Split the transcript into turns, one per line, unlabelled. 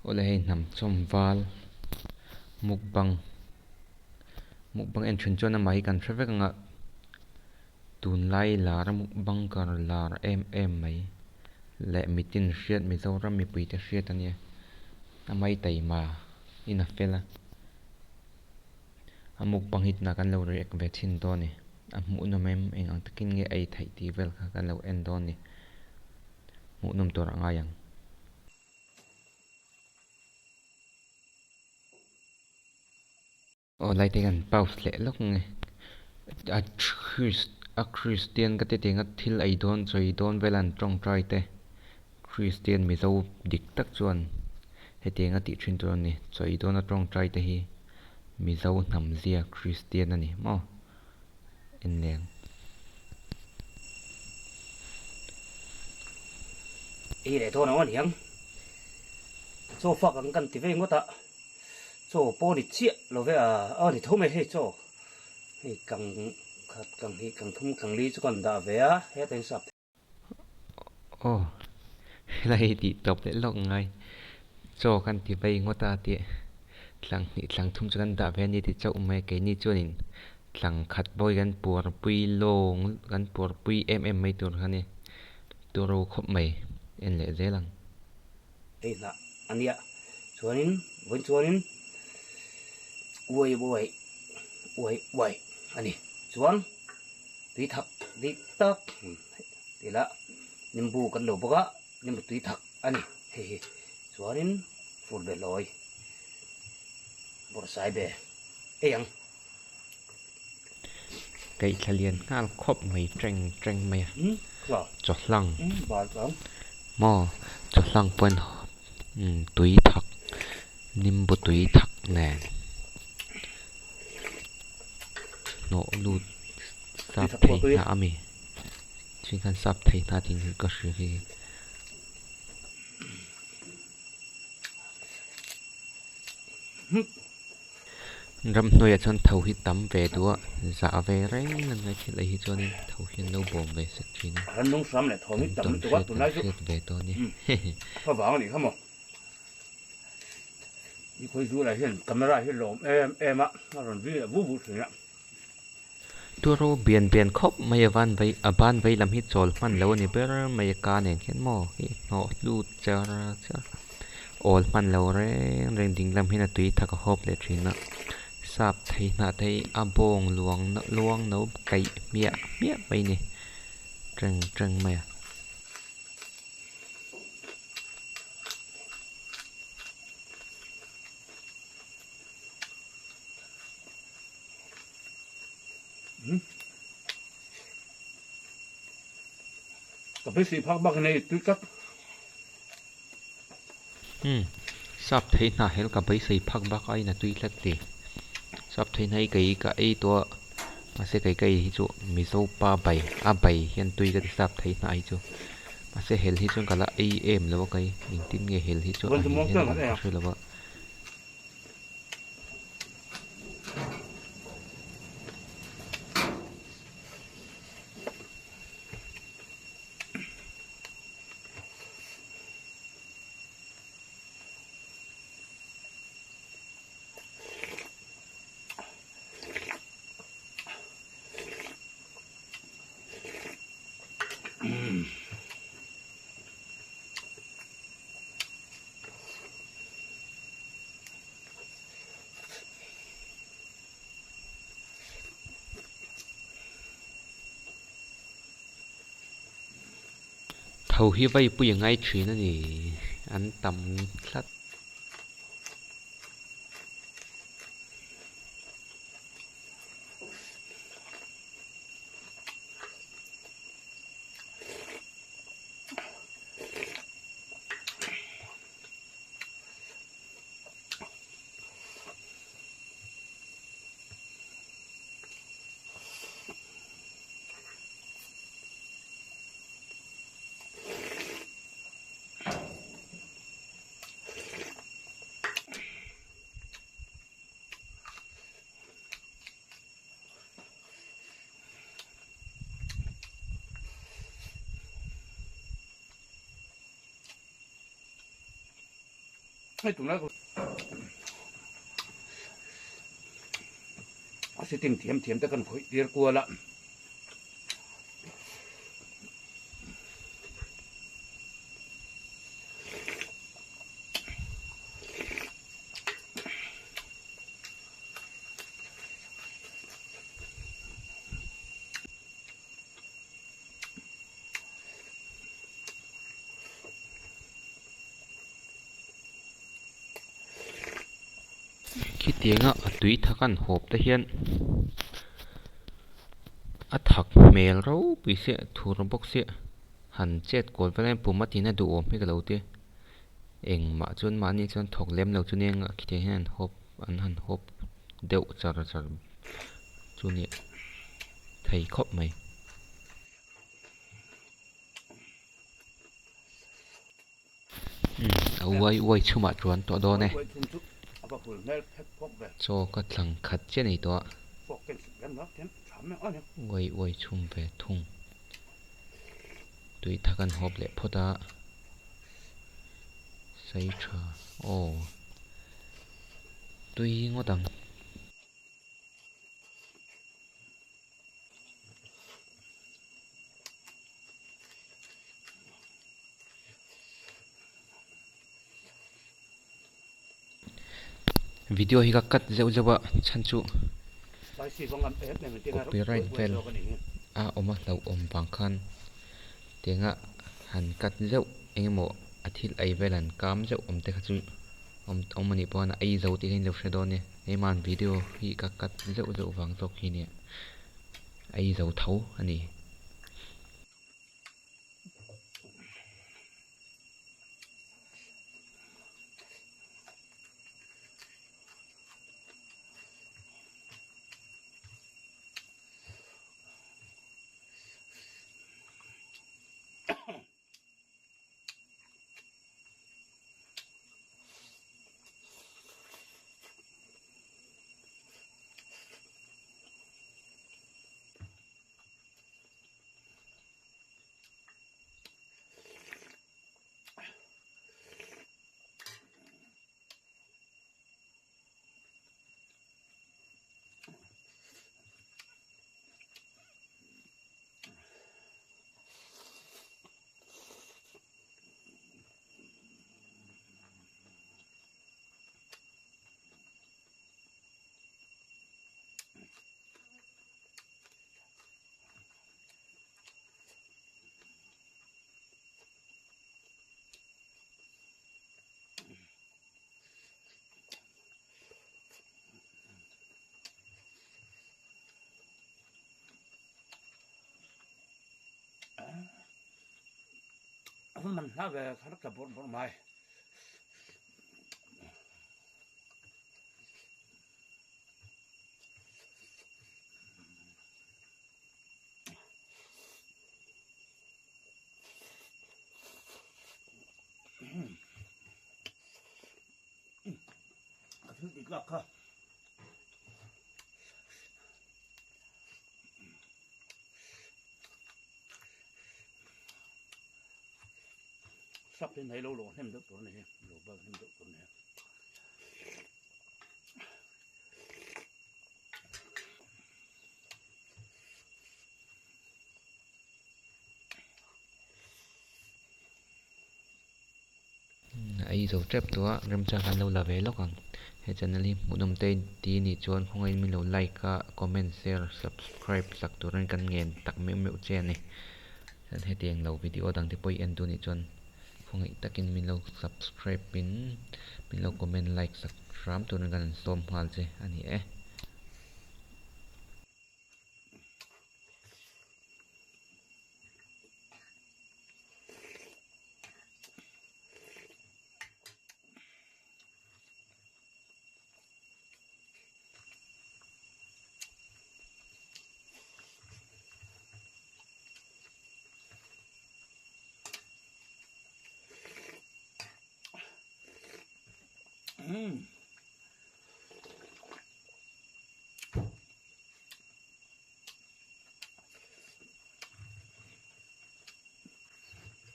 ole hei nam chomwal mukbang en chunchon na mai kan traffic nga tun lai lar mukbang kar lar em mai le mitin hriat mi zoram mi puite hriat ania amai taima ina fela mukbang hit na kan lo react ve thin to ni mu no mem eng ang takin nge ai thai ti vel kha kan lo en don ni mu nom tor anga yang o lai te kan pause le lok nge a Christian ka te tenga thil ai don choi don velan tong trai te Christian mi zo dik tak chuan he tenga ti thin ton ni choi don a tong trai te hi mi zo nam zia Christian ani mo en leng
le to na wan yang so fa kan ti ve ngota so po ni chia lo ve a ni thome he cho he kang khat kang hi kang thum kang li chu kan da ve a he ten sap
oh lai ti top le lok ngai cho kan ti ve ngota ti tlang thum chu kan da ve ni ti chau mai ke ni chuanin tlang khat boy kan pur pui long kan pur pui mai tur khani turo khop mai en le zelang
ei na ania chuanin von chuanin oi ani chuan tui thak dik tak tila nimbu kan lo boka nimbu tui thak ani he chuanin fur be loi bor sai be eyang
kai thalian ngal khop mai treng mai
klar
chotlang
ba chang
mo chotlang pon tui thak nimbu tui thak ne no lut sap thei na ami chin kan sap thei na tin ka shri hi ram noi chon thau hi tam ve tu za ve reng nan ngai thil hi chon thau hi no bom ve sak thin
han nong sam le thau hi tam tu wa tu nai ju
ve to ni
fa ba ni khamo ni khoi ju la hian camera hi lom em a ron vi vu thina
turo bian khop mai aban vai lam hi chol man lo ni ber mai ka nen khen mo hi no lu cha ol man lo reng ding lam hina tui thak hop le thina sap thei na thei abong luang no kai mia mai ni treng mai
ก็ไปสิพักบักในตึกครับ
sap thei na hel ka bai sei phak bak ai na tui lat ti sap thei nai kai ka ei to ma se kai hi chu mi zo pa bai hian tui ka sap thei na ai chu ma se hel hi chu kala ei em lo kai ing tin nge hel hi chu a hi lo ba thau hi vai pu yangai thina ni an tam thlat
ให้ตรงนั้นเอาสิติ่มเทียมแต่กันค่อยเดียวกลัวละ
คิดเตียงตุยทักันหอบตะเฮียนถักเมลเราปิเสทูรบกเสหันเจ็ดกดไปเล่นปุ่มมาตีน่าดูอมไม่กระเลาเตเองมาจนมานี่จนถกเล็มเราจนเองคิดเตียงหันหอบอันหันหอบเดวจารจนเนี่ยไทยครบไหมเอาไว้ชุมาจวนตัวโดนเนี่ยโจก็หลังขัดเจนี่ตัวไว้ชุมเวทุ่งตุยทักันหอบเละพอดาใส่ชาโอ้ตุยงอดังวิดีโอฮิกัดเจ้าบ่ฉันจูcopyright velอมาเราบางคันเตียงหันกัดเจ้าเองโมอาทิตย์ไอเวลันกามเจ้าเตะจูมันนี่ปอนไอเจ้าที่เห็นเจ้าเสดอนเนี่ยไอมันวิดีโอฮิกัดเจ้าฟังตกฮีเนี่ยไอเจ้าเท้าอันนี้
มันน่าจะทักกับผลไม้ถึงอีกแล้วค่ะsắp đến thấy lâu lâu thêm đượcตัวnày lâu bao thêm đượcตัวnày
ai dấu trépตัวเริ่มจากกันเราละเวแล้วกันให้จันนี่มุนมเตตีนี่ชวนคงไอ้มีเราไลค์ก็คอมเมนต์แชร์ subscribe สักตัวนั้นกันเงินตักไม่เจนนี่ฉันให้เตียงเราวิดีโอดังที่ปอยเอ็นตัวนี่ชวนคงไอ้ตักินมีเรา subscribe มีเราคอมเมนต์ไลค์สัก3ตัวนั้นกันส้มหัวใจอันนี้